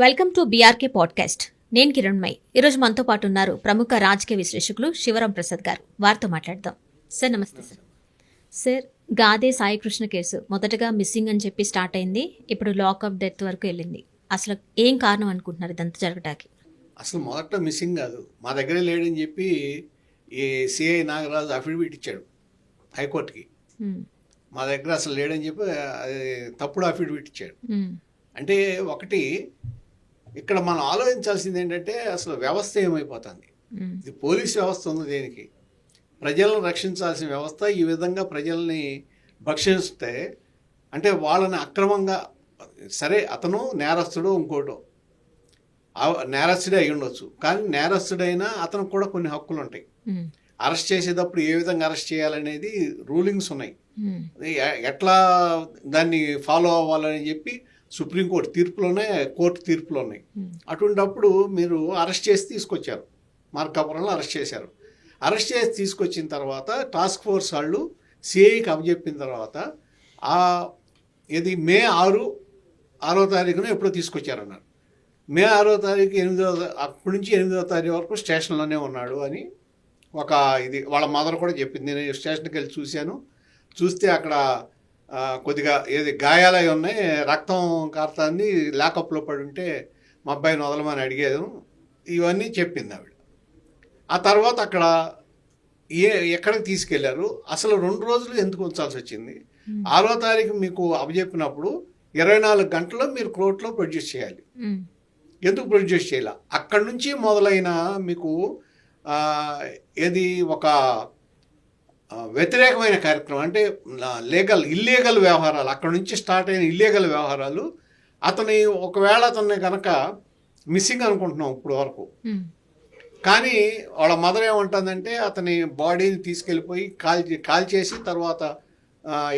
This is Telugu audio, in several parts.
Welcome to BRK podcast. నేను కిరణ్మయ్. ఈరోజు మనతో పాటు ఉన్నారు ప్రముఖ రాజకీయ విశ్లేషకులు శివరాం ప్రసాద్ గారు. వారితో మాట్లాడదాం. సార్ నమస్తే. సార్ గాదే సాయికృష్ణ కేసు మొదటగా మిస్సింగ్ అని చెప్పి స్టార్ట్ అయింది, ఇప్పుడు లాక్ ఆఫ్ డెత్ వరకు వెళ్ళింది. అసలు ఏం కారణం అనుకుంటున్నారు ఇదంతా జరగడానికి? అసలు మొదట మిస్సింగ్ కాదు, మా దగ్గరే లేడని చెప్పి ఈ సిఐ నాగరాజు అఫిడవిట్ ఇచ్చాడు హైకోర్టుకి. మా దగ్గర అసలు లేడని చెప్పి అది తప్పుడు అఫిడవిట్ ఇచ్చాడు. అంటే ఒకటి ఇక్కడ మనం ఆలోచించాల్సింది ఏంటంటే అసలు వ్యవస్థ ఏమైపోతుంది. ఇది పోలీస్ వ్యవస్థ ఉంది దేనికి? ప్రజలను రక్షించాల్సిన వ్యవస్థ ఈ విధంగా ప్రజల్ని భక్షిస్తే అంటే వాళ్ళని అక్రమంగా, సరే అతను నేరస్తుడు ఇంకోటో నేరస్తుడే అయి ఉండొచ్చు, కానీ నేరస్తుడైనా అతనికి కూడా కొన్ని హక్కులు ఉంటాయి. అరెస్ట్ చేసేటప్పుడు ఏ విధంగా అరెస్ట్ చేయాలనేది రూలింగ్స్ ఉన్నాయి. ఎట్లా దాన్ని ఫాలో అవ్వాలని చెప్పి సుప్రీంకోర్టు తీర్పులు ఉన్నాయి, కోర్టు తీర్పులు ఉన్నాయి. అటువంటిప్పుడు మీరు అరెస్ట్ చేసి తీసుకొచ్చారు, మార్కాపురంలో అరెస్ట్ చేశారు. అరెస్ట్ చేసి తీసుకొచ్చిన తర్వాత టాస్క్ ఫోర్స్ వాళ్ళు సిఐకి అప్పచెప్పిన తర్వాత ఇది మే 6వ తారీఖున ఎప్పుడో తీసుకొచ్చారన్నారు. మే 6వ తారీఖు అప్పటి నుంచి 8వ తారీఖు వరకు స్టేషన్లోనే ఉన్నాడు అని ఒక ఇది వాళ్ళ మదర్ కూడా చెప్పింది. నేను స్టేషన్కి వెళ్ళి చూశాను, చూస్తే అక్కడ కొద్దిగా గాయాలై ఉన్నాయి, రక్తం కారుతాన్ని, లాకప్లో పడి ఉంటే మా అబ్బాయిని వదలమని అడిగాను, ఇవన్నీ చెప్పింది ఆవిడ. ఆ తర్వాత అక్కడ ఎక్కడికి తీసుకెళ్లారు, అసలు 2 రోజులు ఎందుకు ఉంచాల్సి వచ్చింది? 6వ తారీఖు మీకు అప్పచెప్పినప్పుడు 24 గంటల్లో మీరు కోర్టులో ప్రొడ్యూస్ చేయాలి. ఎందుకు ప్రొడ్యూస్ చేయాల? అక్కడి నుంచి మొదలైన మీకు ఒక వ్యతిరేకమైన కార్యక్రమం, అంటే ఇల్లీగల్ వ్యవహారాలు, అక్కడ నుంచి స్టార్ట్ అయిన ఇల్లీగల్ వ్యవహారాలు. ఒకవేళ అతన్ని కనుక మిస్సింగ్ అనుకుంటున్నాం ఇప్పుడు వరకు, కానీ వాళ్ళ మదర్ ఏమంటుందంటే అతని బాడీని తీసుకెళ్ళిపోయి కాల్ చేసి తర్వాత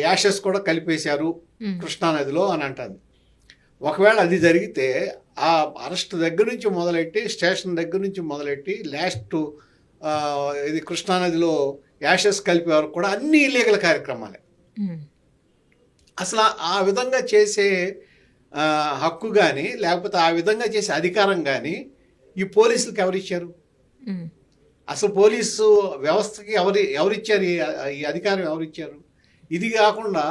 యాషెస్ కూడా కలిపేశారు కృష్ణానదిలో అని అంటుంది. ఒకవేళ అది జరిగితే ఆ అరెస్ట్ దగ్గర నుంచి మొదలెట్టి, స్టేషన్ దగ్గర నుంచి మొదలెట్టి లాస్ట్ ఇది కృష్ణానదిలో యాషెస్ కలిపే వరకు కూడా అన్ని ఇల్లీగల్ కార్యక్రమాలే. అసలు ఆ విధంగా చేసే హక్కు కానీ లేకపోతే ఆ విధంగా చేసే అధికారం కానీ ఈ పోలీసులకు ఎవరిచ్చారు? అసలు పోలీసు వ్యవస్థకి ఎవరిచ్చారు ఈ అధికారం? ఎవరిచ్చారు? ఇది కాకుండా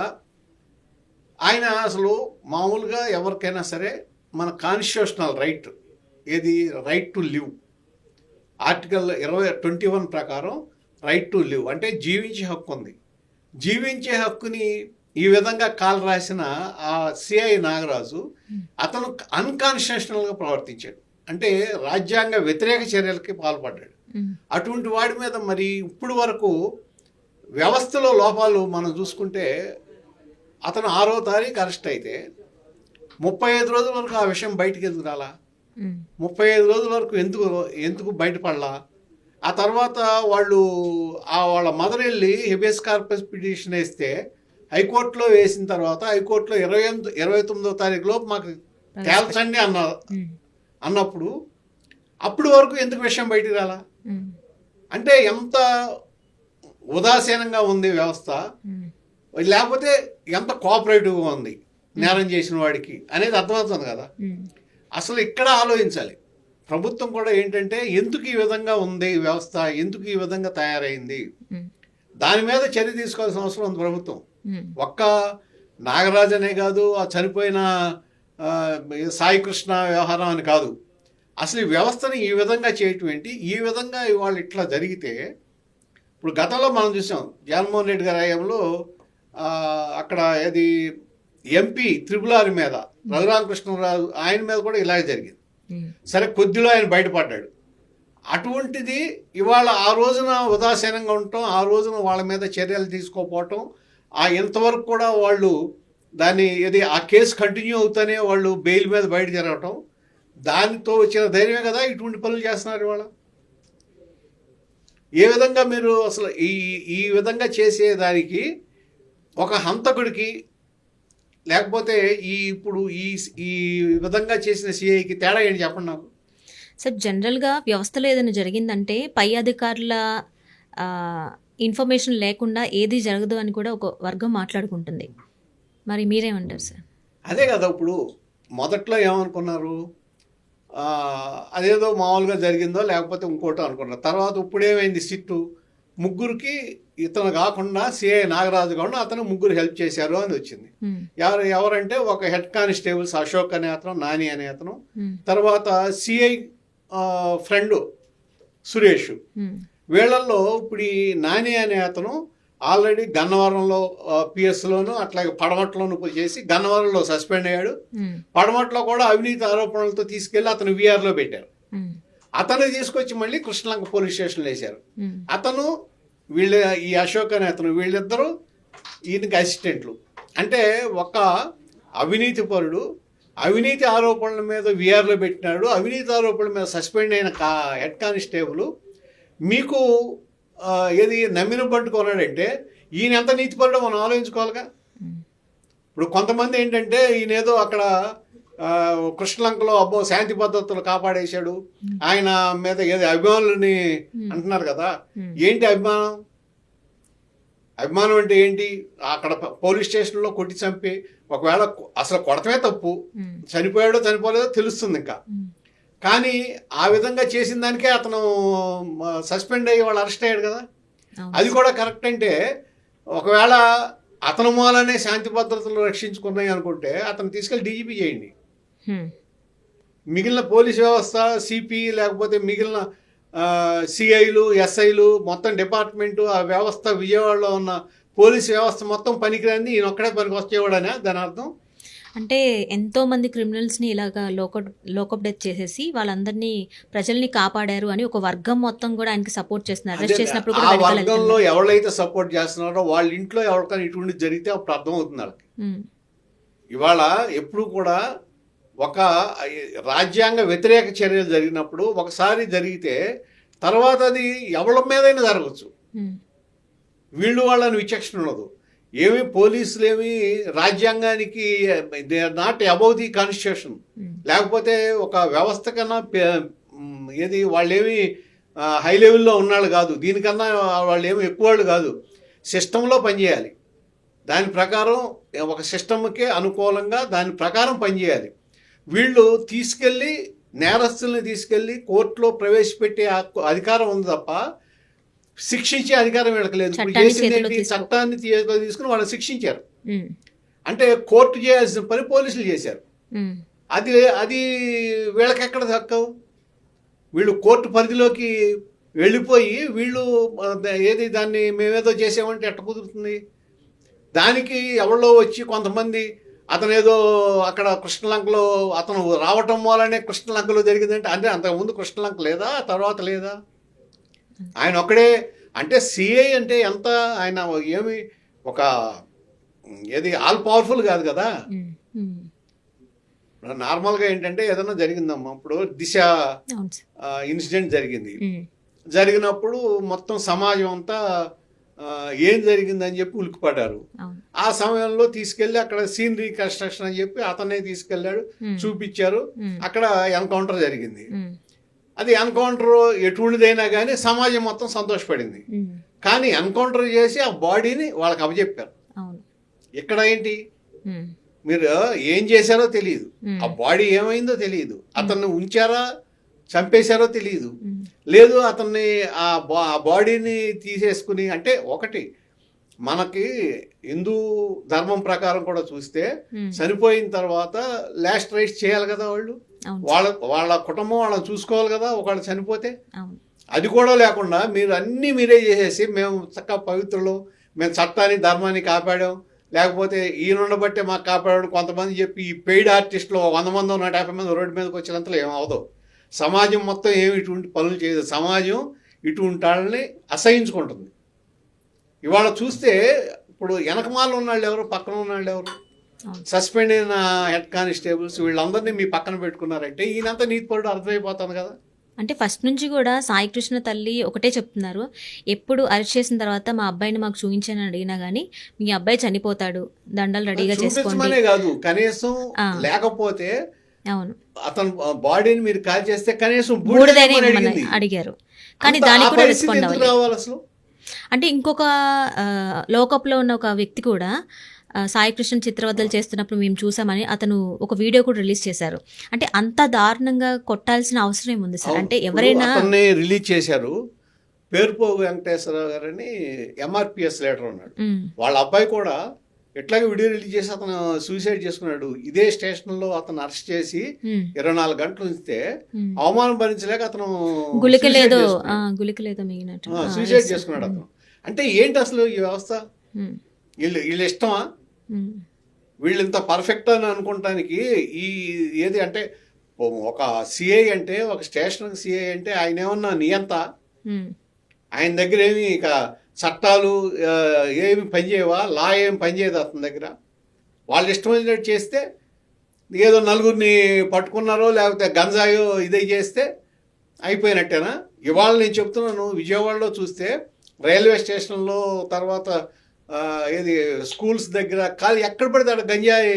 ఆయన అసలు మామూలుగా ఎవరికైనా సరే మన constitutional right, right to live, article 21 ప్రకారం రైట్ టు లివ్ అంటే జీవించే హక్కు ఉంది. జీవించే హక్కుని ఈ విధంగా కాలు రాసిన ఆ సిఐ నాగరాజు అతను అన్కాన్స్టిట్యూషనల్గా ప్రవర్తించాడు, అంటే రాజ్యాంగ వ్యతిరేక చర్యలకి పాల్పడ్డాడు. అటువంటి వాడి మీద మరి ఇప్పుడు వరకు వ్యవస్థలో లోపాలు మనం చూసుకుంటే అతను 6వ తారీఖు అరెస్ట్ అయితే 35 రోజుల వరకు ఆ విషయం బయటికి ఎందుకు రాలా? 35 రోజుల వరకు ఎందుకు బయటపడలా? ఆ తర్వాత వాళ్ళ మదర్ వెళ్ళి హెబియస్ కార్పస్ పిటిషన్ వేస్తే హైకోర్టులో వేసిన తర్వాత హైకోర్టులో 29వ తారీఖు లోపు మాకు తేల్చండి అన్నప్పుడు అప్పుడు వరకు ఎందుకు విషయం బయటికి రాలా? అంటే ఎంత ఉదాసీనంగా ఉంది వ్యవస్థ, లేకపోతే ఎంత కోఆపరేటివ్గా ఉంది నేరం చేసిన వాడికి అనేది అర్థమవుతుంది కదా. అసలు ఇక్కడ ఆలోచించాలి ప్రభుత్వం కూడా ఏంటంటే ఎందుకు ఈ విధంగా ఉంది వ్యవస్థ, ఎందుకు ఈ విధంగా తయారైంది, దాని మీద చర్య తీసుకోవాల్సిన అవసరం ఉంది ప్రభుత్వం. ఒక్క నాగరాజు అనే కాదు, ఆ చనిపోయిన సాయికృష్ణ వ్యవహారం అని కాదు, అసలు ఈ వ్యవస్థని ఈ విధంగా చేయటం ఏంటి? ఈ విధంగా ఇవాళ ఇట్లా జరిగితే ఇప్పుడు గతంలో మనం చూసాం జగన్మోహన్ రెడ్డి గారి హయాంలో అక్కడ ఎంపీ త్రిపులారి మీద రఘురామకృష్ణరాజు ఆయన మీద కూడా ఇలాగే జరిగింది. సరే కొద్దిలో ఆయన బయటపడ్డాడు. అటువంటిది ఇవాళ ఆ రోజున ఉదాసీనంగా ఉండటం, ఆ రోజున వాళ్ళ మీద చర్యలు తీసుకోకపోవటం, ఇంతవరకు కూడా వాళ్ళు దాన్ని ఆ కేసు కంటిన్యూ అవుతానే వాళ్ళు బెయిల్ మీద బయట జరగటం, దానితో వచ్చిన ధైర్యమే కదా ఇటువంటి పనులు చేస్తున్నారు ఇవాళ. ఏ విధంగా మీరు అసలు ఈ విధంగా చేసేదానికి ఒక హంతకుడికి లేకపోతే ఇప్పుడు ఈ విధంగా చేసిన సిఐకి తేడా ఏంటి చెప్పండి నాకు. సార్ జనరల్గా వ్యవస్థలో ఏదైనా జరిగిందంటే పై అధికారుల ఇన్ఫర్మేషన్ లేకుండా ఏది జరగదు అని కూడా ఒక వర్గం మాట్లాడుకుంటుంది. మరి మీరేమంటారు సార్? అదే కదా, ఇప్పుడు మొదట్లో ఏమనుకున్నారు, అదేదో మామూలుగా జరిగిందో లేకపోతే ఇంకోటో అనుకున్నారు. తర్వాత ఇప్పుడేమైంది సిట్టు ముగ్గురికి ఇతను కాకుండా సిఐ నాగరాజు కాకుండా అతను ముగ్గురు హెల్ప్ చేశారు అని వచ్చింది. ఎవరంటే ఒక హెడ్ కానిస్టేబుల్స్ అశోక్ అనే అతను, నాని అనే అతను, తర్వాత సిఐ ఫ్రెండ్ సురేష్. వీళ్ళల్లో ఇప్పుడు ఈ నాని అనే అతను ఆల్రెడీ గన్నవరంలో పిఎస్లోను అట్లాగే పడమట్లోను చేసి గన్నవరంలో సస్పెండ్ అయ్యాడు. పడమట్లో కూడా అవినీతి ఆరోపణలతో తీసుకెళ్లి అతను విఆర్లో పెట్టారు. అతను తీసుకొచ్చి మళ్ళీ కృష్ణలంక పోలీస్ స్టేషన్లో వేశారు. అతను ఈ అశోక్ అనే అతను వీళ్ళిద్దరూ ఈయనకి అసిస్టెంట్లు. అంటే ఒక అవినీతి పరుడు అవినీతి ఆరోపణల మీద విఆర్లో పెట్టినాడు, అవినీతి ఆరోపణల మీద సస్పెండ్ అయిన హెడ్ కానిస్టేబుల్ మీకు ఏది నమ్మిన పట్టుకున్నాడంటే ఈయన ఎంత నీతిపరుడో మనం ఆలోచించుకోవాలిగా. ఇప్పుడు కొంతమంది ఏంటంటే ఈయన ఏదో అక్కడ కృష్ణలంకలో అబ్బో శాంతి భద్రతలు కాపాడేశాడు, ఆయన మీద ఏదో అభిమానులని అంటున్నారు కదా. ఏంటి అభిమానం? అభిమానం అంటే ఏంటి? అక్కడ పోలీస్ స్టేషన్లో కొట్టి చంపి ఒకవేళ అసలు కొడతమే తప్పు, చనిపోయాడో చనిపోలేదో తెలుస్తుంది ఇంకా. కానీ ఆ విధంగా చేసిన దానికే అతను సస్పెండ్ అయ్యి వాళ్ళు అరెస్ట్ అయ్యాడు కదా. అది కూడా కరెక్ట్ అంటే ఒకవేళ అతను మూలనే శాంతి భద్రతలు రక్షించుకున్నాయి అనుకుంటే అతను తీసుకెళ్ళి డీజీపీ చేయండి. మిగిలిన పోలీస్ వ్యవస్థ, సిపి లేకపోతే మిగిలిన సిఐలు, ఎస్ఐలు మొత్తం డిపార్ట్మెంటు ఆ వ్యవస్థ విజయవాడలో ఉన్న పోలీస్ వ్యవస్థ మొత్తం పనికిరాంది, ఈయన ఒక్కడే పనికి వచ్చేవాడనే దాని అర్థం. అంటే ఎంతో మంది క్రిమినల్స్ని ఇలాగా లోకప్ డెత్ చేసేసి వాళ్ళందరినీ ప్రజల్ని కాపాడారు అని ఒక వర్గం మొత్తం కూడా ఆయనకి సపోర్ట్ చేస్తున్నారు. అరెస్ట్ చేసినప్పుడు ఆ వర్గంలో ఎవరైతే సపోర్ట్ చేస్తున్నారో వాళ్ళ ఇంట్లో ఎవరికైనా ఇటువంటి జరిగితే అప్పుడు అర్థం అవుతుంది వాళ్ళకి. ఇవాళ ఎప్పుడు కూడా ఒక రాజ్యాంగ వ్యతిరేక చర్యలు జరిగినప్పుడు ఒకసారి జరిగితే తర్వాత అది ఎవరి మీదైనా జరగచ్చు. వీళ్ళు వాళ్ళని విచక్షణ ఉండదు. ఏమి పోలీసులు ఏమి రాజ్యాంగానికి they are not above the constitution. లేకపోతే ఒక వ్యవస్థ కన్నా ఏది వాళ్ళేమి హై లెవెల్లో ఉన్నాళ్ళు కాదు, దీనికన్నా వాళ్ళు ఏమి ఎక్కువ వాళ్ళు కాదు. సిస్టంలో పనిచేయాలి, దాని ప్రకారం ఒక సిస్టమ్కే అనుకూలంగా దాని ప్రకారం పనిచేయాలి. వీళ్ళు తీసుకెళ్ళి నేరస్తుల్ని తీసుకెళ్ళి కోర్టులో ప్రవేశపెట్టే అధికారం ఉంది తప్ప శిక్షించే అధికారం వీళ్ళకి లేదు. చట్టాన్ని తీసుకుని వాళ్ళని శిక్షించారు. అంటే కోర్టు చేయాల్సిన పని పోలీసులు చేశారు. అది వీళ్ళకి ఎక్కడ దక్కవు. వీళ్ళు కోర్టు పరిధిలోకి వెళ్ళిపోయి వీళ్ళు ఏది దాన్ని మేమేదో చేసామంటే ఎట్ట కుదురుతుంది? దానికి ఎవరో వచ్చి కొంతమంది అతను ఏదో అక్కడ కృష్ణలంకలో అతను రావటం వల్లనే కృష్ణలంకలో జరిగిందంటే అంటే అంతకుముందు కృష్ణలంక లేదా, తర్వాత లేదా? ఆయన ఒక్కడే అంటే సిఐ అంటే ఎంత ఆయన ఏమి ఒక ఏది ఆల్ పవర్ఫుల్ కాదు కదా. నార్మల్గా ఏంటంటే ఏదైనా జరిగిందమ్మా, ఇప్పుడు దిశ ఇన్సిడెంట్ జరిగినప్పుడు మొత్తం సమాజం అంతా ఏం జరిగిందని చెప్పి ఉలికిపడ్డారు. ఆ సమయంలో తీసుకెళ్లి అక్కడ సీన్ రీకన్స్ట్రక్షన్ అని చెప్పి అతనే తీసుకెళ్లాడు, చూపించారు. అక్కడ ఎన్కౌంటర్ జరిగింది. అది ఎన్కౌంటర్ ఎటువంటిదైనా కానీ సమాజం మొత్తం సంతోషపడింది. కానీ ఎన్కౌంటర్ చేసి ఆ బాడీని వాళ్ళకి అప్పచెప్పారు. ఇక్కడ ఏంటి, మీరు ఏం చేశారో తెలియదు, ఆ బాడీ ఏమైందో తెలియదు, అతన్ని ఉంచారా చంపేశారో తెలియదు, లేదు అతన్ని ఆ బాడీని తీసేసుకుని. అంటే ఒకటి మనకి హిందూ ధర్మం ప్రకారం కూడా చూస్తే చనిపోయిన తర్వాత లాస్ట్ రైట్స్ చేయాలి కదా వాళ్ళు, వాళ్ళ కుటుంబం వాళ్ళని చూసుకోవాలి కదా ఒకళ్ళు చనిపోతే. అది కూడా లేకుండా మీరు అన్నీ మీరే చేసేసి మేము చక్కగా పవిత్రులు, మేము చట్టాన్ని ధర్మాన్ని కాపాడాం, లేకపోతే ఈయనుండబట్టే మాకు కాపాడాడు కొంతమంది చెప్పి ఈ పెయిడ్ ఆర్టిస్టులు 100 మంది 150 మంది రోడ్డు మీదకి వచ్చినంతలో ఏమవదు. సమాజం మొత్తం ఏమి ఇటువంటి పనులు చేయదు. సమాజం ఇటువంటి వాళ్ళని అసహించుకుంటుంది. ఇవాళ చూస్తే ఇప్పుడు వెనకమాల ఉన్నాళ్ళు ఎవరు, పక్కన ఉన్నాళ్ళు ఎవరు? సస్పెండ్ అయిన హెడ్ కానిస్టేబుల్స్ వీళ్ళందరినీ మీ పక్కన పెట్టుకున్నారంటే ఈయనంతా నీతిపరుడు అర్థమైపోతుంది కదా. అంటే ఫస్ట్ నుంచి కూడా సాయి కృష్ణ తల్లి ఒకటే చెప్తున్నారు, ఎప్పుడు అరెస్ట్ చేసిన తర్వాత మా అబ్బాయిని మాకు చూపించని అడిగినా గానీ మీ అబ్బాయి చనిపోతాడు, దండలు రెడీగా చేసుకోండి కాదు, కనీసం లేకపోతే అవును అతను బాడీని మీరు కాల్ చేస్తే కనీసం అడిగారు. కానీ దానికి కూడా రెస్పాండ్ అవ్వాలి. అసలు అంటే ఇంకొక లోకప్లో ఉన్న ఒక వ్యక్తి కూడా సాయి కృష్ణ చిత్రవద్దలు చేస్తున్నప్పుడు మేము చూసామని అతను ఒక వీడియో కూడా రిలీజ్ చేశారు. అంటే అంత దారుణంగా కొట్టాల్సిన అవసరం ఏముంది సార్? అంటే ఎవరైనా అతన్ని రిలీజ్ చేశారు. పేరుపోగు వెంకటేశ్వరరావు గారని ఎంఆర్పిఎస్ లీడర్ ఉన్నాడు. వాళ్ళ అబ్బాయి కూడా ఎట్లాగే వీడియో రిలీజ్ చేసి అతను సూసైడ్ చేసుకున్నాడు. ఇదే స్టేషన్ లో అతను అరెస్ట్ చేసి 24 గంటలు ఉంచితే అవమానం భరించలేక అతను గుళికలేదో సూసైడ్ చేసుకున్నాడు అతను. అంటే ఏంటి అసలు ఈ వ్యవస్థ? వీళ్ళు ఇష్టమా? వీళ్ళు ఇంత పర్ఫెక్ట్ అని అనుకోవటానికి ఈ ఏది అంటే ఒక సిఐ అంటే ఒక స్టేషన్ సిఐ అంటే ఆయన ఏమన్నా నియంత? ఆయన దగ్గర ఏమి ఇక చట్టాలు ఏమి పనిచేయవా? లా ఏమి పనిచేయదు అతని దగ్గర. వాళ్ళు ఇష్టమైనట్టు చేస్తే ఏదో నలుగురిని పట్టుకున్నారో లేకపోతే గంజాయో ఇదే చేస్తే అయిపోయినట్టేనా? ఇవాళ నేను చెప్తున్నాను, విజయవాడలో చూస్తే రైల్వే స్టేషన్లో తర్వాత ఏది స్కూల్స్ దగ్గర ఎక్కడ పడితే అక్కడ గంజాయి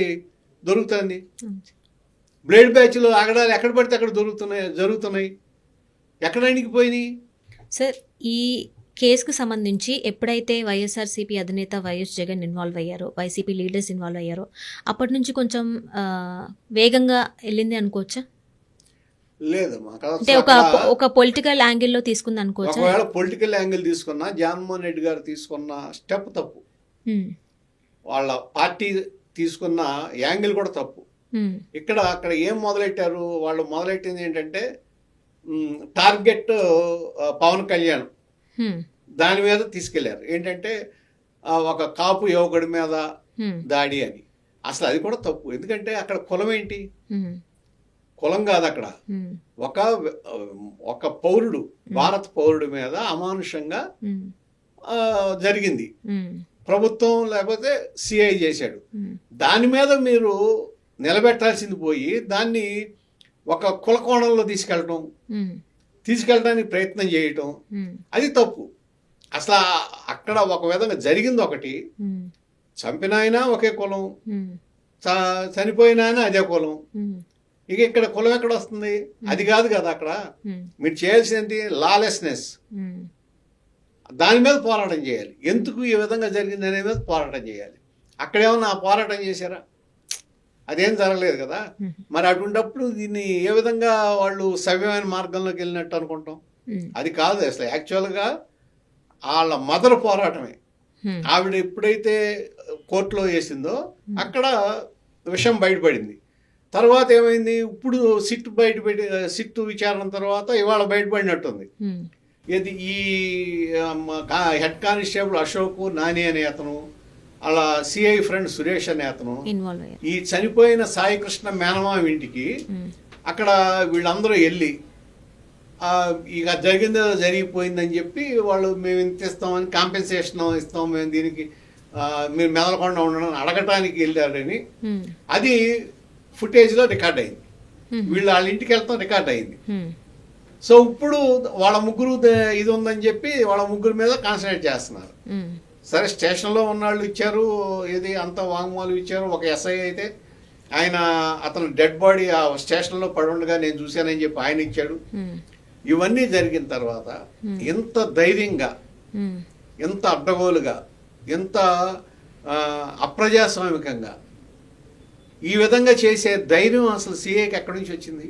దొరుకుతుంది. బ్లేడ్ బ్యాచ్లు ఆగడాలు ఎక్కడ పడితే అక్కడ జరుగుతున్నాయి. ఎక్కడ అణిగిపోయినాయి సార్? ఈ కేసుకు సంబంధించి ఎప్పుడైతే వైఎస్ఆర్సీపీ అధినేత వైఎస్ జగన్ ఇన్వాల్వ్ అయ్యారో, వైసీపీ లీడర్స్ ఇన్వాల్వ్ అయ్యారో, అప్పటి నుంచి కొంచెం వేగంగా వెళ్ళింది అనుకోవచ్చా? లేదమ్మా, అంటే ఒక పొలిటికల్ యాంగిల్లో తీసుకుంది అనుకోవచ్చా? ఒకవేళ పొలిటికల్ యాంగిల్ తీసుకున్నా జగన్మోహన్ రెడ్డి గారు తీసుకున్న స్టెప్ తప్పు, వాళ్ళ పార్టీ తీసుకున్న యాంగిల్ కూడా తప్పు. అక్కడ ఏం మొదలెట్టారు? వాళ్ళు మొదలెట్టింది ఏంటంటే టార్గెట్ పవన్ కళ్యాణ్ దాని మీద తీసుకెళ్లారు. ఏంటంటే ఒక కాపు యువకుడి మీద దాడి అని. అసలు అది కూడా తప్పు. ఎందుకంటే అక్కడ కులం ఏంటి? కులం కాదు అక్కడ. ఒక పౌరుడు, భారత పౌరుడి మీద అమానుషంగా జరిగింది. ప్రభుత్వం లేకపోతే సిఐ చేశాడు. దాని మీద మీరు నిలబెట్టాల్సింది పోయి దాన్ని ఒక కుల కోణంలో తీసుకెళ్ళడానికి ప్రయత్నం చేయటం అది తప్పు. అసలు అక్కడ ఒక విధంగా జరిగింది ఒకటి, చంపిన ఆయన ఒకే కులం, చనిపోయిన ఆయన అదే కులం. ఇక్కడ కులం ఎక్కడ వస్తుంది? అది కాదు కదా అక్కడ. మీరు చేయాల్సింది లాలెస్నెస్, దాని మీద పోరాటం చేయాలి. ఎందుకు ఈ విధంగా జరిగింది అనే మీద పోరాటం చేయాలి. అక్కడేమన్నా పోరాటం చేశారా? అదేం జరగలేదు కదా. మరి అటువంటిప్పుడు దీన్ని ఏ విధంగా వాళ్ళు సవ్యమైన మార్గంలోకి వెళ్ళినట్టు అనుకుంటాం? అది కాదు. అసలు యాక్చువల్గా వాళ్ళ మదర్ పోరాటమే. ఆవిడ ఎప్పుడైతే కోర్టులో వేసిందో అక్కడ విషయం బయటపడింది. తర్వాత ఏమైంది? ఇప్పుడు సిట్టు విచారణ తర్వాత ఇవాళ బయటపడినట్టుంది. ఈ హెడ్ కానిస్టేబుల్ అశోక్ నాని అనే అతను, అలా సిఐ ఫ్రెండ్ సురేష్ అనే అతను, ఈ చనిపోయిన సాయి కృష్ణ మేనమామ ఇంటికి అక్కడ వీళ్ళందరూ వెళ్ళి ఇక జరిగిపోయిందని చెప్పి వాళ్ళు మేము ఇంత ఇస్తామని కాంపెన్సేషన్ ఇస్తాం, మేము దీనికి మీరు మెదలకుండా ఉండడం అడగటానికి వెళ్ళారని అది ఫుటేజ్లో రికార్డ్ అయింది. వాళ్ళ ఇంటికి వెళ్తాం రికార్డ్ అయింది. సో ఇప్పుడు వాళ్ళ ముగ్గురు ఇది ఉందని చెప్పి వాళ్ళ ముగ్గురు మీద కాన్సన్ట్రేట్ చేస్తున్నారు. సరే, స్టేషన్లో ఉన్నాళ్ళు ఇచ్చారు, ఏది అంత వాంగ్మూలం ఇచ్చారు. ఒక ఎస్ఐ అయితే ఆయన అతను డెడ్ బాడీ ఆ స్టేషన్లో పడి ఉండగా నేను చూశానని చెప్పి ఆయన ఇచ్చాడు. ఇవన్నీ జరిగిన తర్వాత ఎంత ధైర్యంగా, ఎంత అడ్డగోలుగా, ఎంత అప్రజాస్వామికంగా ఈ విధంగా చేసే ధైర్యం అసలు సిఐకి ఎక్కడి నుంచి వచ్చింది?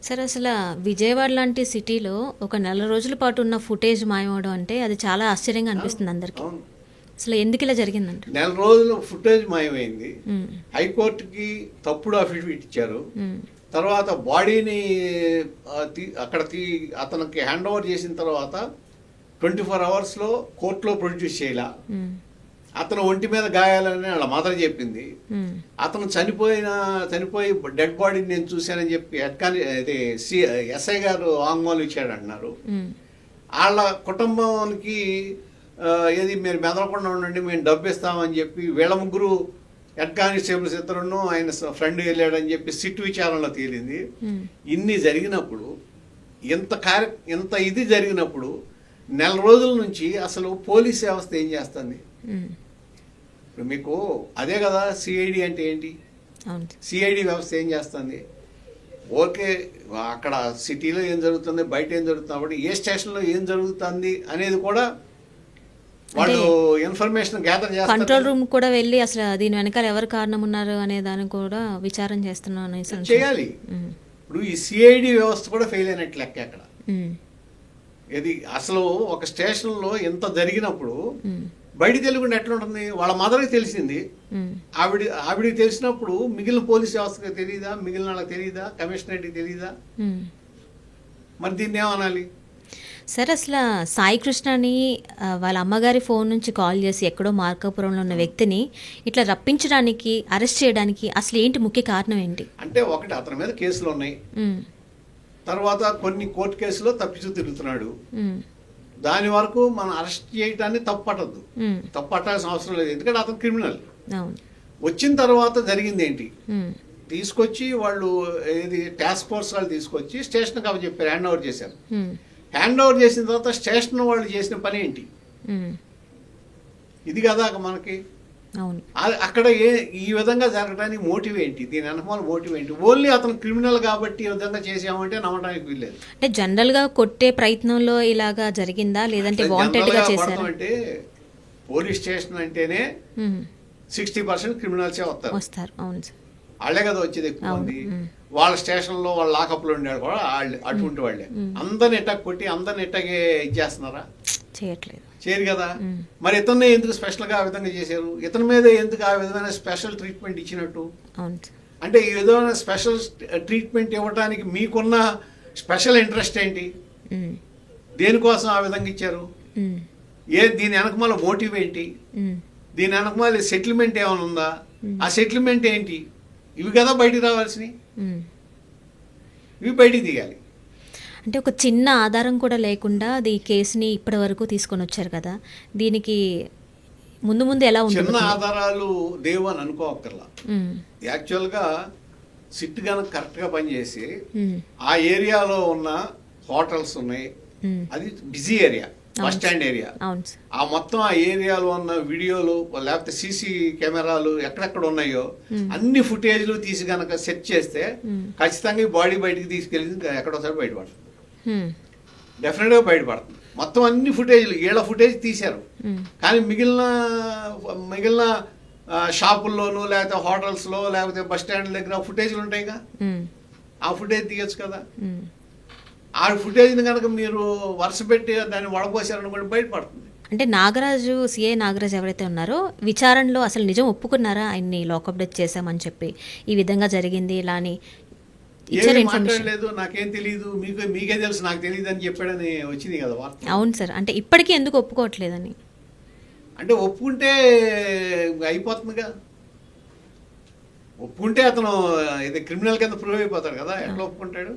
సార్, అసలు విజయవాడ లాంటి సిటీలో ఒక 4 రోజుల పాటు ఉన్న ఫుటేజ్ మాయమవడం అంటే అది చాలా ఆశ్చర్యంగా అనిపిస్తుంది అందరికి. అసలు ఎందుకు ఇలా జరిగిందంట? 4 రోజులు ఫుటేజ్ మాయమైంది. హైకోర్టుకి తప్పుడు అఫిడవిట్ ఇచ్చారు. తర్వాత బాడీని అతనికి హ్యాండ్ ఓవర్ చేసిన తర్వాత 24 అవర్స్లో కోర్టులో ప్రొడ్యూస్ చేయాల. అతను ఒంటి మీద గాయాలని వాళ్ళ మదర్ చెప్పింది. అతను చనిపోయి డెడ్ బాడీని నేను చూశానని చెప్పి ఎస్ఐ గారు వాంగ్మూలం ఇచ్చాడు అంటున్నారు. వాళ్ళ కుటుంబానికి ఏది మీరు మెదలకుండా ఉండండి, మేము డబ్బు ఇస్తామని చెప్పి వీళ్ళ ముగ్గురు హెడ్ కానిస్టేబుల్స్ ఇద్దరును ఆయన ఫ్రెండ్ వెళ్ళాడని చెప్పి సిట్ విచారణలో తేలింది. ఇన్ని జరిగినప్పుడు, ఇంత ఇది జరిగినప్పుడు 4 రోజుల నుంచి అసలు పోలీస్ వ్యవస్థ ఏం చేస్తుంది? ఇప్పుడు మీకు అదే కదా సిఐడి అంటే ఏంటి? సిఐడి వ్యవస్థ ఏం చేస్తుంది? ఓకే, అక్కడ సిటీలో ఏం జరుగుతుంది, బయట ఏం జరుగుతుంది, కాబట్టి ఏ స్టేషన్లో ఏం జరుగుతుంది అనేది కూడా వాళ్ళు ఇన్ఫర్మేషన్ గ్యాదర్ చేస్తారు. కంట్రోల్ రూమ్ కూడా వెళ్ళి అసలు దీని వెనకాల ఎవరు కారణం ఉన్నారు అనే దాన్ని కూడా విచారణ చేస్తున్నాను చేయాలి. ఇప్పుడు ఈ సిఐడి వ్యవస్థ కూడా ఫెయిల్ అయినట్టు లెక్క అక్కడ. ఇది అసలు ఒక స్టేషన్లో ఎంత జరిగినప్పుడు బయట తెలియకుండా ఎట్లా ఉంటుంది? వాళ్ళ మదర్కి తెలిసింది, ఆవిడికి తెలిసినప్పుడు మిగిలిన పోలీస్ వ్యవస్థకి తెలియదా? మిగిలిన వాళ్ళకి తెలియదా? కమిషనరేట్కి తెలియదా? మరి దీన్ని ఏమనాలి? సార్ అసలు సాయి కృష్ణని వాళ్ళ అమ్మగారి ఫోన్ నుంచి కాల్ చేసి ఎక్కడో మార్కాపురంలో ఉన్న వ్యక్తిని ఇట్లా రప్పించడానికి, అరెస్ట్ చేయడానికి అసలు ఏంటి ముఖ్య కారణం ఏంటి? అంటే ఒకటి, అతని మీద కేసులు ఉన్నాయి, తర్వాత కొన్ని కోర్టు కేసులో తప్పించు తిరుగుతున్నాడు. దాని వరకు మనం అరెస్ట్ చేయటాన్ని తప్పు పట్టాల్సిన అవసరం లేదు, ఎందుకంటే అతను క్రిమినల్. వచ్చిన తర్వాత జరిగింది ఏంటి? తీసుకొచ్చి వాళ్ళు ఏది టాస్క్ ఫోర్స్ వాళ్ళు తీసుకొచ్చి స్టేషన్కి అవి చెప్పారు, హ్యాండ్ ఓవర్ చేశారు. హ్యాండ్ ఓవర్ చేసిన తర్వాత స్టేషన్ వాళ్ళు చేసిన పని ఏంటి? ఇది కదా మనకి అక్కడ ఈ విధంగా జరగడానికి మోటివ్ ఏంటి? దీని వెనకాల మోటివ్ ఏంటి? ఓన్లీ అతను క్రిమినల్ కాబట్టి ఈ విధంగా చేసామంటే నమ్మడానికి వీల్లేదు. అంటే జనరల్ గా కొట్టే ప్రయత్నంలో ఇలాగా జరిగిందా, లేదంటే వాంటెడ్ గా చేశారా? అంటే పోలీస్ స్టేషన్ అంటేనే 60% క్రిమినల్సే వస్తారు. అవును సార్, వాళ్ళే కదా వచ్చేది ఎక్కువ మంది. వాళ్ళ స్టేషన్ లో వాళ్ళ లాకప్లో ఉండే కూడా అటువంటి వాళ్ళే. అందరిని ఎట్టాక్ కొట్టి అందరిని ఎట్టాగే ఇచ్చేస్తున్నారా? చేయరు కదా. మరి ఇతన్ని ఎందుకు స్పెషల్ గా ఆ విధంగా చేశారు? ఇతని మీద ఎందుకు ఆ విధమైన స్పెషల్ ట్రీట్మెంట్ ఇచ్చినట్టు? అంటే ఈ విధమైన స్పెషల్ ట్రీట్మెంట్ ఇవ్వడానికి మీకున్న స్పెషల్ ఇంట్రెస్ట్ ఏంటి? దేనికోసం ఆ విధంగా ఇచ్చారు? దీని వెనకమాల మోటివ్ ఏంటి? దీని వెనకమాల సెటిల్మెంట్ ఏమైనా ఉందా? ఆ సెటిల్మెంట్ ఏంటి? ఇవి కదా బయటికి రావాల్సినవి, ఇవి బయటికి తీయాలి. అంటే ఒక చిన్న ఆధారం కూడా లేకుండా ఈ కేసుని ఇప్పటి వరకు తీసుకొని వచ్చారు కదా, దీనికి ముందు ముందు ఎలా ఉంటుంది? చిన్న ఆధారాలు దేవు అని అనుకోవక్కర్లా. యాక్చువల్గా సిట్ గనక కరెక్ట్గా పనిచేసి ఆ ఏరియాలో ఉన్న హోటల్స్ ఉన్నాయి, అది busy area, bus stand area, ఆ మొత్తం ఆ ఏరియాలో ఉన్న వీడియోలు లేకపోతే సీసీ కెమెరాలు ఎక్కడెక్కడ ఉన్నాయో అన్ని ఫుటేజ్లు తీసి గనక సెట్ చేస్తే ఖచ్చితంగా ఈ బాడీ బయటికి తీసుకెళ్ళి ఎక్కడోసారి బయటపడుతుంది, డెఫినెట్ గా బయటపడుతుంది. మొత్తం అన్ని ఫుటేజ్లు ఏళ్ళ ఫుటేజ్ తీశారు, కానీ మిగిలిన షాపుల్లోనూ లేకపోతే హోటల్స్ లో లేకపోతే బస్ స్టాండ్ దగ్గర ఫుటేజ్లు ఉంటాయిగా, ఆ ఫుటేజ్ తీయచ్చు కదా. ఆ ఫుటేజ్ని కనుక మీరు వరుస పెట్టి దాన్ని వడపోసారనుకోండి బయటపడుతుంది. అంటే నాగరాజు, సిఐ నాగరాజు ఎవరైతే ఉన్నారో విచారణలో అసలు నిజం ఒప్పుకున్నారా? ఆయన్ని లాకప్ డెత్ చేశామని చెప్పి ఈ విధంగా జరిగింది ఇలా అని మాట్లాడలేదు, నాకేం తెలియదు, మీకే తెలుసు నాకు తెలియదు అని చెప్పాడని వచ్చింది కదా వార్త. అవును సార్, అంటే ఇప్పటికీ ఎందుకు ఒప్పుకోవట్లేదని? అంటే ఒప్పుకుంటే అయిపోతుందిగా, ఒప్పుకుంటే అతను ఇది క్రిమినల్ కింద ప్రూవ్ అయిపోతాడు కదా, ఎట్లా ఒప్పుకుంటాడు?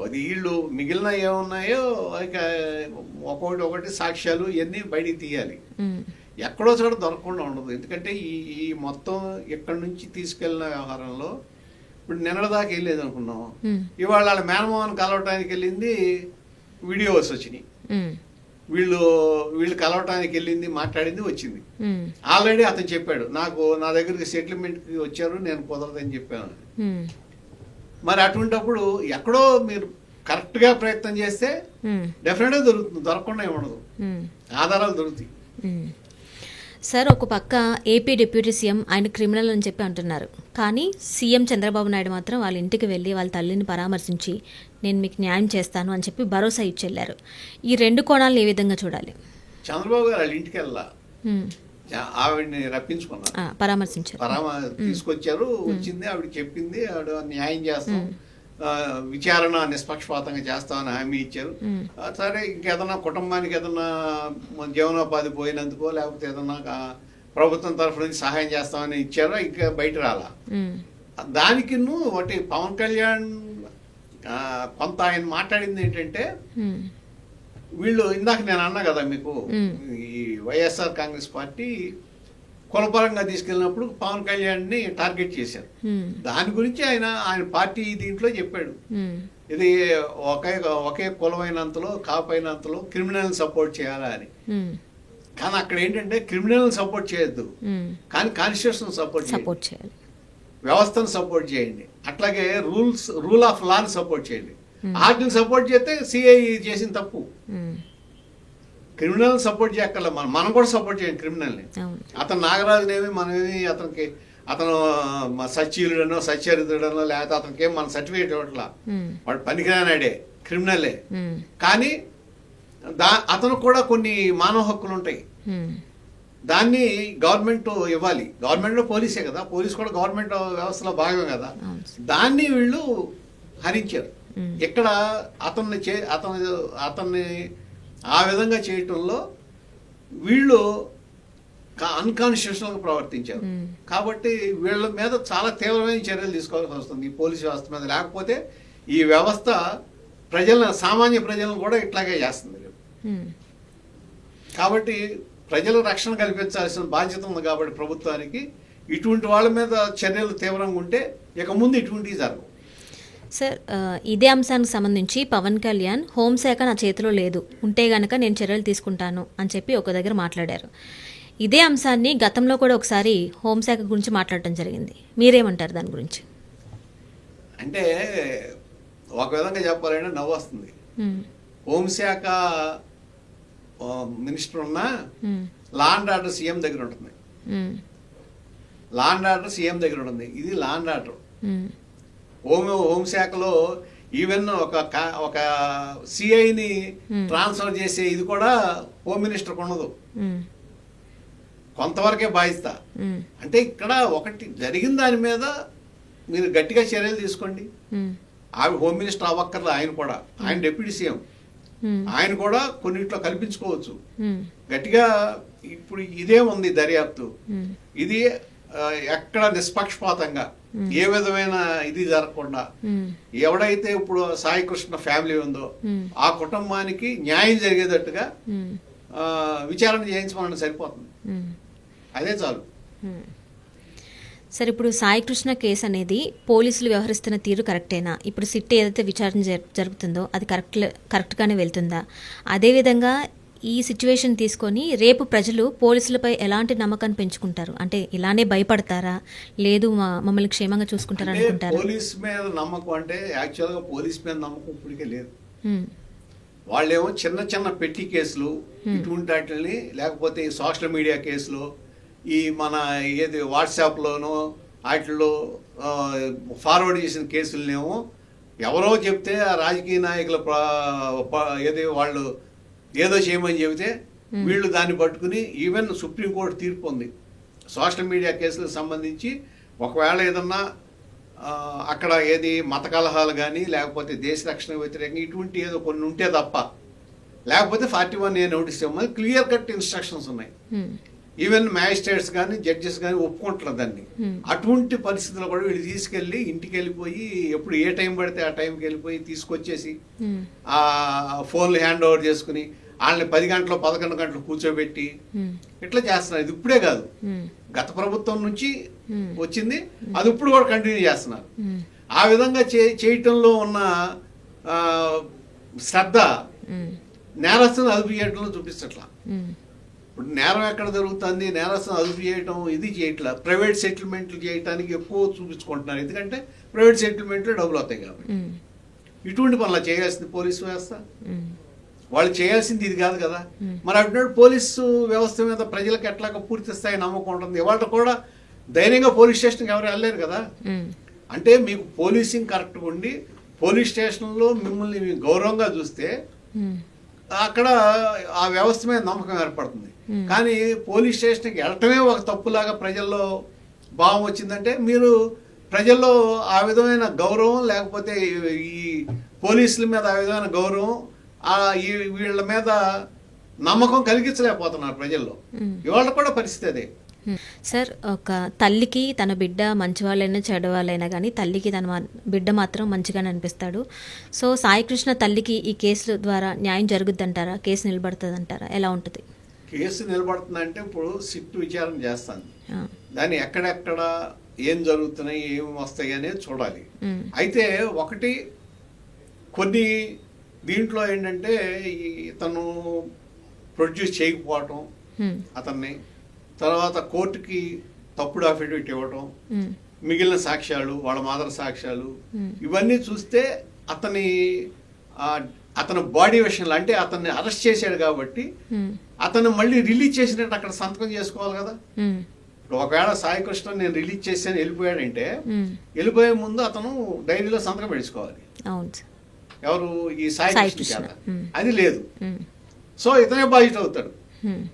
అది వీళ్ళు మిగిలిన ఏమున్నాయో ఇక ఒకటి సాక్ష్యాలు ఇవన్నీ బయటికి తీయాలి, ఎక్కడో చోట దొరకకుండా ఉండదు. ఎందుకంటే ఈ మొత్తం ఇక్కడి నుంచి తీసుకెళ్లిన వ్యవహారంలో ఇప్పుడు నిన్నటిదాకా వెళ్ళేది అనుకున్నాం, ఇవాళ వాళ్ళ మేనమామని కలవటానికి వెళ్ళింది, వీడియోస్ వచ్చినాయి, వీళ్ళు కలవటానికి వెళ్ళింది, మాట్లాడింది, వచ్చింది. ఆల్రెడీ అతను చెప్పాడు, నా దగ్గరికి సెటిల్మెంట్కి వచ్చారు, నేను కుదరదని చెప్పాను. మరి అటువంటిప్పుడు ఎక్కడో మీరు కరెక్ట్ గా ప్రయత్నం చేస్తే డెఫినెట్ గా దొరుకుతుంది, దొరకకుండా ఏముండదు, ఆధారాలు దొరుకుతాయి. సార్, ఒక పక్క ఏపీ డిప్యూటీ సీఎం ఆయన క్రిమినల్ అని చెప్పి అంటున్నారు, కానీ సీఎం చంద్రబాబు నాయుడు మాత్రం వాళ్ళ ఇంటికి వెళ్ళి వాళ్ళ తల్లిని పరామర్శించి నేను మీకు న్యాయం చేస్తాను అని చెప్పి భరోసా ఇచ్చెళ్ళారు. ఈ రెండు కోణాలను ఏ విధంగా చూడాలి? చంద్రబాబు గారు వాళ్ళ ఇంటికి వెళ్ళా, ఆవిడని రప్పించుకున్నారు, పరామర్శించారు, తీసుకొచ్చారు, వచ్చింది, ఆవిడ చెప్పింది, ఆవిడ న్యాయం చేస్తాం, విచారణ నిష్పక్షపాతంగా చేస్తామని హామీ ఇచ్చారు. సరే, ఇంకేదన్నా కుటుంబానికి ఏదన్నా జీవనోపాధి పోయినందుకో లేకపోతే ఏదన్నా ప్రభుత్వం తరఫు నుంచి సహాయం చేస్తామని ఇచ్చారో ఇంకా బయట రాలా. దానికి ఒకటి పవన్ కళ్యాణ్ కొంత ఆయన మాట్లాడింది ఏంటంటే, వీళ్ళు ఇందాక నేను అన్నా కదా మీకు, ఈ వైఎస్ఆర్ కాంగ్రెస్ పార్టీ కులపరంగా తీసుకెళ్ళినప్పుడు పవన్ కళ్యాణ్ ని టార్గెట్ చేశారు. దాని గురించి ఆయన పార్టీ దీంట్లో చెప్పాడు, ఇది ఒకే కులమైనంతలో కాపైనంతలో క్రిమినల్ సపోర్ట్ చేయాలా అని. కానీ అక్కడ ఏంటంటే క్రిమినల్ సపోర్ట్ చేయొద్దు, కానీ కాన్స్టిట్యూషన్ సపోర్ట్ చేయాలి, వ్యవస్థను సపోర్ట్ చేయండి, అట్లాగే రూల్ ఆఫ్ లాని సపోర్ట్ చేయండి. ఆర్టీని సపోర్ట్ చేస్తే సిఐ చేసిన తప్పు, క్రిమినల్ సపోర్ట్ చేయక్కర్లే, మనం కూడా సపోర్ట్ చేయం క్రిమినల్ని. అవును. అతను నాగరాజునేమి మనమేమి అతను సచ్చీలుడనో సచ్చరితుడనో లేకపోతే అతనికి ఏం మన సర్టిఫికేట్ ఇవ్వట్లా, వాడు పనికిరానాడే, క్రిమినలే. కానీ అతను కూడా కొన్ని మానవ హక్కులు ఉంటాయి, దాన్ని గవర్నమెంట్ ఇవ్వాలి. గవర్నమెంట్లో పోలీసే కదా, పోలీస్ కూడా గవర్నమెంట్ వ్యవస్థలో భాగమే కదా, దాన్ని వీళ్ళు హరించారు. ఇక్కడ అతన్ని ఆ విధంగా చేయటంలో వీళ్ళు అన్కాన్స్టిట్యూషనల్గా ప్రవర్తించారు. కాబట్టి వీళ్ళ మీద చాలా తీవ్రమైన చర్యలు తీసుకోవాల్సి వస్తుంది ఈ పోలీస్ వ్యవస్థ మీద. లేకపోతే ఈ వ్యవస్థ సామాన్య ప్రజలను కూడా ఇట్లాగే చేస్తుంది. కాబట్టి ప్రజల రక్షణ కల్పించాల్సిన బాధ్యత ఉంది. కాబట్టి ప్రభుత్వానికి ఇటువంటి వాళ్ళ మీద చర్యలు తీవ్రంగా ఉంటే ఇక ముందు ఇటువంటివి జరగవు. సార్, ఇదే అంశానికి సంబంధించి పవన్ కళ్యాణ్ హోంశాఖ నా చేతిలో లేదు, ఉంటే గనక నేను చర్యలు తీసుకుంటాను అని చెప్పి ఒక దగ్గర మాట్లాడారు. ఇదే అంశాన్ని గతంలో కూడా ఒకసారి హోంశాఖ గురించి మాట్లాడటం జరిగింది. మీరేమంటారు దాని గురించి? అంటే ఒక విధంగా చెప్పాలంటే నవ్వు వస్తుంది. హోంశాఖ మినిస్టర్ ఉన్నా లా అండ్ ఆర్డర్ సీఎం దగ్గర ఉంటుంది. లా అండ్ ఆర్డర్ సీఎం దగ్గర ఉంటుంది. ఇది లా అండ్ ఆర్డర్. హోంశాఖలో ఈవెన్ ఒక సిఐని ట్రాన్స్ఫర్ చేసే ఇది కూడా హోమ్ మినిస్టర్కి ఉండదు, కొంతవరకే బాధ్యత. అంటే ఇక్కడ ఒకటి జరిగిన దాని మీద మీరు గట్టిగా చర్యలు తీసుకోండి. ఆమె హోమ్ మినిస్టర్ అవ్వక్కర్లా, ఆయన డిప్యూటీ సీఎం, ఆయన కూడా కొన్నిట్లో కల్పించుకోవచ్చు గట్టిగా. ఇప్పుడు ఇదే ఉంది దర్యాప్తు, ఇది ఎక్కడ నిష్పక్షపాతంగా ఏ విధమైన ఇది జరగకుండా ఎవడైతే ఇప్పుడు సాయి కృష్ణ ఫ్యామిలీ ఉందో ఆ కుటుంబానికి న్యాయం జరిగేటట్టుగా విచారణ చేయించమని సరిపోతుంది, అదే చాలు. సార్, ఇప్పుడు సాయి కృష్ణ కేసు అనేది పోలీసులు వ్యవహరిస్తున్న తీరు కరెక్టేనా? ఇప్పుడు సిట్ ఏదైతే విచారణ జరుగుతుందో అది కరెక్ట్గానే వెళ్తుందా? అదేవిధంగా ఈ సిచ్యువేషన్ తీసుకొని రేపు ప్రజలు పోలీసులపై ఎలాంటి నమ్మకాన్ని పెంచుకుంటారు? అంటే ఇలానే భయపడతారా, లేదు మమ్మల్ని క్షేమంగా చూసుకుంటారా అనుకుంటారా? పోలీస్ మీద నమ్మకం అంటే యాక్చువల్గా పోలీస్ మీద నమ్మకం ఇప్పటికే లేదు. వాళ్ళేమో చిన్న చిన్న పెట్టి కేసులు ఇటువంటి వాటిని, లేకపోతే ఈ సోషల్ మీడియా కేసులు, ఈ మన ఏది వాట్సాప్లోనో వాటిల్లో ఫార్వర్డ్ చేసిన కేసులనేమో ఎవరో చెప్తే ఆ రాజకీయ నాయకుల ఏది వాళ్ళు ఏదో చేయమని చెబితే వీళ్ళు దాన్ని పట్టుకుని, ఈవెన్ సుప్రీంకోర్టు తీర్పు ఉంది సోషల్ మీడియా కేసులకు సంబంధించి. ఒకవేళ ఏదన్నా అక్కడ ఏది మత కలహాలు కానీ లేకపోతే దేశ రక్షణ వ్యతిరేకంగా ఇటువంటి ఏదో కొన్ని ఉంటే తప్ప, లేకపోతే 41A నోటీస్ ఇవ్వమని క్లియర్ కట్ ఇన్స్ట్రక్షన్స్ ఉన్నాయి. ఈవెన్ మ్యాజిస్ట్రేట్స్ కానీ జడ్జెస్ కానీ ఒప్పుకుంటారు దాన్ని. అటువంటి పరిస్థితుల్లో కూడా వీళ్ళు తీసుకెళ్ళి ఇంటికి వెళ్ళిపోయి ఎప్పుడు ఏ టైం పడితే ఆ టైంకి వెళ్ళిపోయి తీసుకొచ్చేసి ఆ ఫోన్లు హ్యాండ్ ఓవర్ చేసుకుని వాళ్ళని 10 గంటలు 11 గంటలు కూర్చోబెట్టి ఇట్లా చేస్తున్నారు. ఇది ఇప్పుడే కాదు, గత ప్రభుత్వం నుంచి వచ్చింది, అది ఇప్పుడు కూడా కంటిన్యూ చేస్తున్నారు. ఆ విధంగా చేయటంలో ఉన్న శ్రద్ధ నేరస్తులను అదుపు చేయడంలో చూపించట్లా. ఇప్పుడు నేరం ఎక్కడ జరుగుతుంది, నేరస్తులను అదుపు చేయటం ఇది చేయట్లా. ప్రైవేట్ సెటిల్మెంట్లు చేయడానికి ఎక్కువ చూపించుకుంటున్నారు, ఎందుకంటే ప్రైవేట్ సెటిల్మెంట్లో డబ్బులు వస్తాయి కాబట్టి. ఇటువంటి పనులు చేయాల్సింది పోలీసు వ్యవస్థ, వాళ్ళు చేయాల్సింది ఇది కాదు కదా. మరి అటువంటి పోలీసు వ్యవస్థ మీద ప్రజలకు ఎట్లాగా పూర్తి స్థాయి నమ్మకం ఉంటుంది. ఇవాళ కూడా ధైర్యంగా పోలీస్ స్టేషన్కి ఎవరు వెళ్ళలేరు కదా. అంటే మీకు పోలీసింగ్ కరెక్ట్గా ఉండి పోలీస్ స్టేషన్లో మిమ్మల్ని గౌరవంగా చూస్తే అక్కడ ఆ వ్యవస్థ మీద నమ్మకం ఏర్పడుతుంది. కానీ పోలీస్ స్టేషన్కి వెళ్ళటమే ఒక తప్పులాగా ప్రజల్లో భావం వచ్చిందంటే మీరు ప్రజల్లో ఆ విధమైన గౌరవం, లేకపోతే ఈ పోలీసుల మీద ఆ విధమైన గౌరవం, ఈ వీళ్ళ మీద నమ్మకం కలిగించలేకపోతున్నారు ప్రజల్లో. ఇవాళ కూడా పరిస్థితి అదే. సార్, ఒక తల్లికి తన బిడ్డ మంచివాళ్ళైనా చెడవాళ్ళైనా కానీ తల్లికి తన బిడ్డ మాత్రం మంచిగానే అనిపిస్తాడు. సో సాయికృష్ణ తల్లికి ఈ కేసు ద్వారా న్యాయం జరుగుద్దంటారా? కేసు నిలబడుతుందంటారా? ఎలా ఉంటుంది? కేసు నిలబడుతుందంటే ఇప్పుడు సిట్ విచారణ చేస్తాను, దాన్ని ఎక్కడెక్కడ ఏం జరుగుతున్నాయి ఏం వస్తాయి అనేది చూడాలి. అయితే ఒకటి కొన్ని దీంట్లో ఏంటంటే ఇతను ప్రొడ్యూస్ చేయకపోవటం అతన్ని, తర్వాత కోర్టుకి తప్పుడు అఫిడవిట్ ఇవ్వటం, మిగిలిన సాక్ష్యాలు వాళ్ళ మాదర సాక్ష్యాలు ఇవన్నీ చూస్తే అతను బాడీ విషయంలో అంటే అతన్ని అరెస్ట్ చేశాడు కాబట్టి ఉమ్, అతను మళ్ళీ రిలీజ్ చేసినట్టు అక్కడ సంతకం చేసుకోవాలి కదా. ఉమ్, ఇప్పుడు ఒకవేళ సాయి కృష్ణ నేను రిలీజ్ చేశాను వెళ్ళిపోయాడంటే ఉమ్, వెళ్ళిపోయే ముందు అతను డైరీలో సంతకం పెట్టుకోవాలి. అవును సార్. ఎవరు ఈ సాయి సాయి కృష్ణ కృష్ణ. చేత. ఉమ్, అది లేదు. ఉమ్, సో ఇతనే బాధ్యత అవుతాడు. ఉమ్,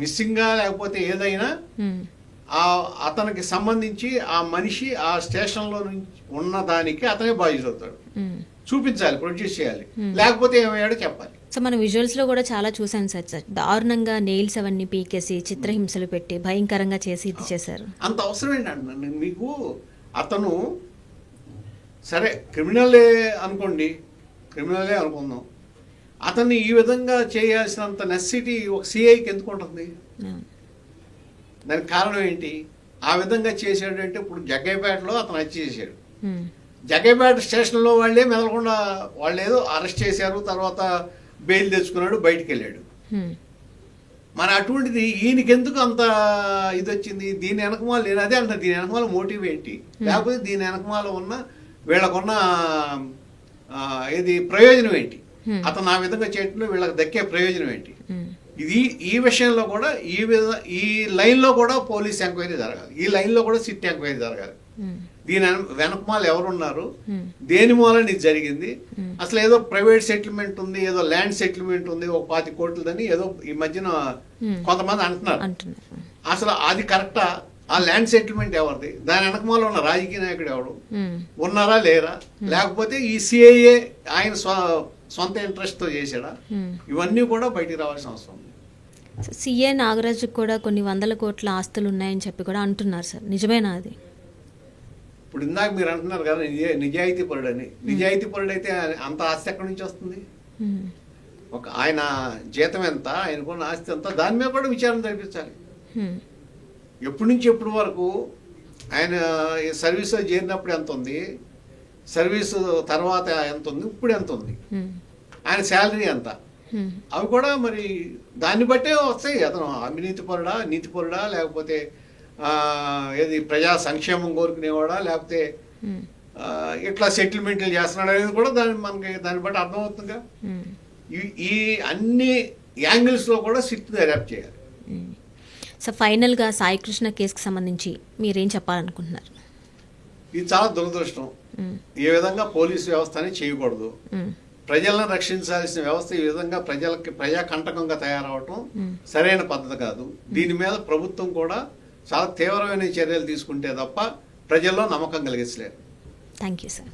మిస్సింగ్గా లేకపోతే ఏదైనా ఉమ్, అతనికి సంబంధించి ఆ మనిషి ఆ స్టేషన్లో నుంచి ఉన్న దానికి అతనే బాధ్యత అవుతాడు. ఉమ్. చూపించాలి, ప్రొడ్యూస్ చేయాలి. లేకపోతే ఏమయ్యాడో చెప్పాలి. సో మన విజువల్స్ లో కూడా చాలా చూసాను సార్ దారుణంగా నెయిల్స్ అవన్నీ పీకేసి చిత్రహింసలు పెట్టి భయంకరంగా చేసి ఇది చేశారు. అంత అవసరం ఏంటంటే మీకు అతను సరే క్రిమినలే అనుకోండి, క్రిమినలే అనుకుందాం, అతన్ని ఈ విధంగా చేయాల్సినంత నెసెసిటీ ఒక సిఐకి ఎందుకు ఉంటుంది? అవును. దానికి కారణం ఏంటి? ఆ విధంగా చేశాడు అంటే ఇప్పుడు జగ్గయ్యపేటలో అతను హత్య చేశాడు. ఉమ్, జగ్గయ్యపేట స్టేషన్లో వాళ్ళే మెదలకుండా వాళ్ళు ఏదో అరెస్ట్ చేశారు, తర్వాత బెయిల్ తెచ్చుకున్నాడు, బయటికి వెళ్ళాడు. ఉమ్, మరి అటువంటిది ఈయనకి ఎందుకు అంత ఇది వచ్చింది? దీని వెనకమాల నేను అదే అంటాను, దీని వెనకమాల మోటివ్ ఏంటి? లేకపోతే దీని వెనకమాల ఉన్న వీళ్ళకున్న ఏది ప్రయోజనం ఏంటి? అతను ఆ విధంగా చేయడంలో వీళ్ళకి దక్కే ప్రయోజనం ఏంటి? ఉమ్, ఇది ఈ విషయంలో కూడా ఈ లైన్లో కూడా పోలీస్ ఎంక్వైరీ జరగాలి, ఈ లైన్లో కూడా సిట్ ఎంక్వైరీ జరగాలి. ఉమ్, దీని వెనకమాల ఎవరున్నారు, ఉమ్, దేని మూలన ఇది జరిగింది? అసలు ఏదో ప్రైవేట్ సెటిల్మెంట్ ఉంది, ఏదో ల్యాండ్ సెటిల్మెంట్ ఉంది, ఒక 20 కోట్లదని ఏదో ఈ మధ్యన కొంతమంది అంటున్నారు. అంటున్నారు. అసలు అది కరెక్టా? ఆ ల్యాండ్ సెటిల్మెంట్ ఎవరిది? దాని వెనకమాల ఉన్న రాజకీయ నాయకుడు ఎవడు? ఉమ్, ఉన్నారా లేరా? లేకపోతే ఈ సిఐఏ ఆయన సొంత ఇంట్రెస్ట్ తో చేశాడా? ఉమ్. ఇవన్నీ కూడా బయటికి రావాల్సిన అవసరం ఉంది. సిఏ నాగరాజుకు కూడా కొన్ని 100 కోట్ల ఆస్తులు ఉన్నాయని చెప్పి కూడా అంటున్నారు సార్, నిజమేనా అది? ఇప్పుడు ఇందాక మీరు అంటున్నారు కదా నిజాయితీ పరుడు అని. నిజాయితీ పరుడు అయితే అంత ఆస్తి ఎక్కడి నుంచి వస్తుంది? ఉమ్, ఆయన జీతం ఎంత, ఆయనకున్న ఆస్తి ఎంత, దాని మీద కూడా విచారణ జరిపించాలి. ఉమ్, ఎప్పటి నుంచి ఎప్పటి వరకు ఆయన సర్వీస్లో చేరినప్పుడు ఎంత ఉంది, సర్వీసు తర్వాత ఎంత ఉంది, ఇప్పుడు ఎంత ఉంది, ఉమ్, ఆయన శాలరీ ఎంత, ఉమ్, అవి కూడా మరి దాన్ని బట్టే వస్తాయి. అతను అవినీతి పరుడా, నీతి పరుడా, లేకపోతే ఏది ప్రజా సంక్షేమం కోరుకునేవాడా, లేకపోతే ఉమ్, ఇట్లా సెటిల్మెంట్లు చేస్తున్నాడు అనేది కూడా మనకి దాన్ని బట్టి అర్థమవుతుందిగా. ఉమ్, ఈ అన్ని యాంగిల్స్లో కూడా సిట్ దర్యాప్తు చేయాలి. ఉమ్. సో ఫైనల్గా సాయి కృష్ణ కేసుకి సంబంధించి మీరేం చెప్పాలనుకుంటున్నారు? ఇది చాలా దురదృష్టం. ఉమ్, ఈ విధంగా పోలీసు వ్యవస్థని చేయకూడదు. ఉమ్, ప్రజలను రక్షించాల్సిన వ్యవస్థ ఈ విధంగా ప్రజాకంటకంగా తయారవటం సరైన పద్ధతి కాదు. దీని మీద ప్రభుత్వం కూడా చాలా తీవ్రమైన చర్యలు తీసుకుంటే తప్ప ప్రజల్లో నమ్మకం కలిగించలేరు. Thank you sir.